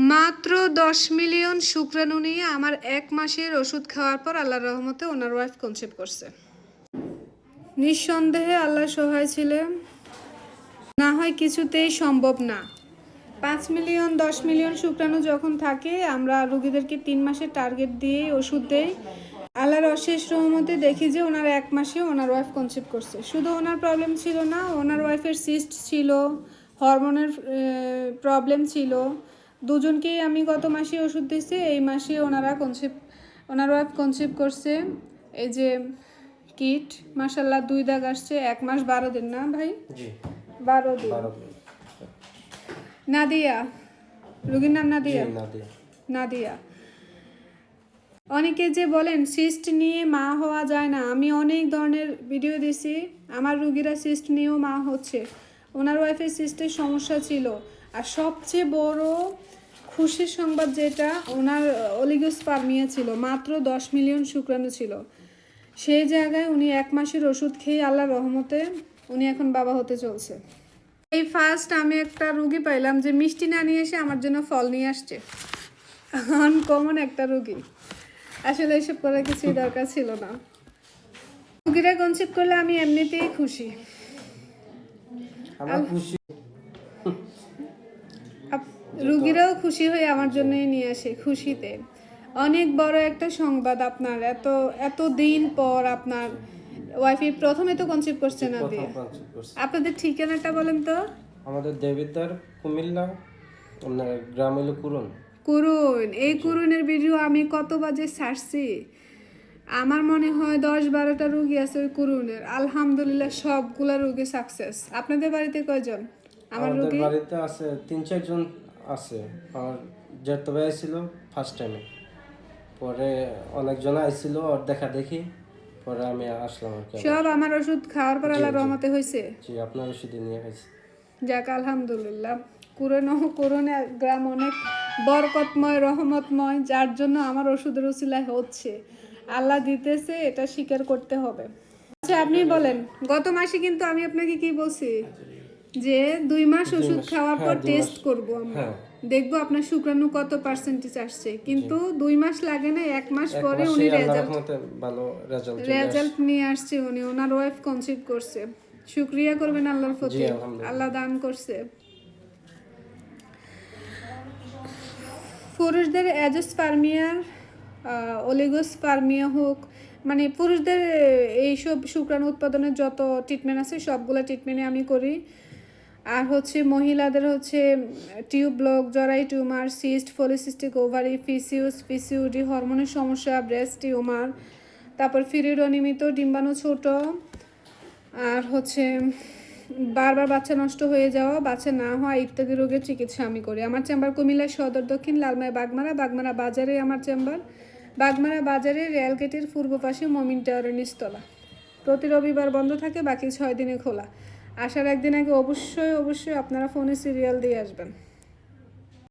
মাত্র 10 মিলিয়ন শুক্রাণু নিয়ে আমার 1 মাসের ওষুধ খাওয়ার পর আল্লাহর রহমতে ওনার ওয়াইফ কনসেপ্ট করছে। নিঃসন্দেহে আল্লাহ সহায় ছিলেন, না হয় কিছুতেই সম্ভব না। 5 মিলিয়ন 10 মিলিয়ন শুক্রাণু যখন থাকে, আমরা রোগীদেরকে 3 মাসের টার্গেট দিয়ে ওষুধ দেই। আল্লাহর অশেষ রহমতে দেখি যে ওনার 1 মাসে ওনার ওয়াইফ কনসেপ্ট করছে। শুধু ওনার প্রবলেম ছিল না, ওনার ওয়াইফের সিস্ট ছিল, হরমোনের প্রবলেম ছিল। দুজনকেই আমি গত মাসে ওষুধ দিয়েছি, এই মাসে ওনার ওয়াইফ কনসেপ্ট করছে। এই যে কিট, মাশাল্লাহ 2 দাগ আসছে, 1 মাস 12 দিন না ভাই? 12 দিন। নাদিয়া, রোগীর নাম নাদিয়া। নাদিয়া। অনেকে যে বলেন সিস্ট নিয়ে মা হওয়া যায় না, আমি অনেক ধরনের ভিডিও দিছি। আমার রোগীরা সিস্ট নিয়েও মা হচ্ছে। ওনার ওয়াইফের সিস্টের সমস্যা ছিল, আর সবচেয়ে বড় খুশির সংবাদ যেটা, ওনার অলিগোস্পার্মিয়া ছিল, মাত্র 10 মিলিয়ন শুক্রাণু ছিল। সেই জায়গায় উনি 1 মাসের ওষুধ খেয়ে আল্লাহর রহমতে উনি এখন বাবা হতে চলছে। এই ফার্স্ট আমি একটা রুগী পাইলাম যে মিষ্টি না নিয়ে এসে আমার জন্য ফল নিয়ে আসছে। আনকমন একটা রুগী, আসলে এসব করার কিছুই দরকার ছিল না। রুগীরা কনসেপ্ট করলে আমি এমনিতেই খুশি। রুগীরাও খুশি হয়ে আমার জন্যই নিয়ে আসে খুশিতে। অনেক বড় একটা সংবাদ আপনার, এত দিন পর আপনার ওয়াইফি প্রথমে তো কনসেপ্ট করছে না দিয়ে। আপনাদের ঠিকানাটা বলেন তো? আমাদের দেবিদ্বার, কুমিল্লা, আপনার গ্রাম হলো কুরুন। এই কুরুনের ভিডিও আমি কত বাজে ছাড়ছি। আমার মনে হয় 10-12টা রোগী আছে ওই কুরুনের। আলহামদুলিল্লাহ সবগুলা রোগী সাকসেস। আপনাদের বাড়িতে কয়জন? আমাদের বাড়িতে আছে 3-4 জন আছে। আর যেত ভাই ছিল ফার্স্ট টাইমে, পরে অনেকজন আইছিল ওর দেখা দেখি, পরে আমি আসলাম আর কি। সব আমার ওষুধ খাওয়ার পর আল্লাহর রহমতে হয়েছে। জি, আপনার ওষুধ নিয়ে খাইছি। যাক আলহামদুলিল্লাহ। কুরনে গ্রাম অনেক বরকতময়, রহমতময়, যার জন্য আমার ওষুধের উসিলায় হচ্ছে। আল্লাহ দিতেছে, এটা স্বীকার করতে হবে। আচ্ছা আপনি বলেন, গত মাসে কিন্তু আমি আপনাকে কি বলছি যে 2 মাস ওষুধ খাওয়ার পর টেস্ট করব আমরা, দেখবো আপনার শুক্রাণু কত পার্সেন্টেজ আসছে। কিন্তু 2 মাস লাগে না, 1 মাস পরে উনি রেজাল্ট নিয়ে আসছে। ওনার ওয়াইফ কনসিভ করছে। শুকরিয়া করবেন আল্লাহর প্রতি, আল্লাহ দান করছে। পুরুষদের অ্যাজোস্পার্মিয়ার, অলিগোস্পার্মিয়া হোক, মানে পুরুষদের এইসব শুক্রাণু উৎপাদনের যত ট্রিটমেন্ট আছে সবগুলো ট্রিটমেন্টে আমি করি। আর হচ্ছে মহিলাদের হচ্ছে টিউব ব্লক, জরায়ু tumour, cyst, polycystic ovary, PCOD, হরমোনের সমস্যা, ব্রেস্ট টিউমার, তারপর পিরিয়ড অনিয়মিত, ডিম্বাণু ছোট, আর হচ্ছে বারবার বাচ্চা নষ্ট হয়ে যাওয়া, বাচ্চা না হওয়া ইত্যাদি রোগের চিকিৎসা আমি করি। আমার চেম্বার কুমিল্লা সদর দক্ষিণ, লালমাই, বাগমারা বাজারে আমার চেম্বার। বাগমারা বাজারে রেলগেটের পূর্ব পাশে মমিন টাওয়ারের নিচতলা। প্রতি রবিবার বন্ধ থাকে, বাকি 6 দিনে খোলা। আসার একদিন আগে অবশ্যই আপনারা ফোনে সিরিয়াল দিয়ে আসবেন।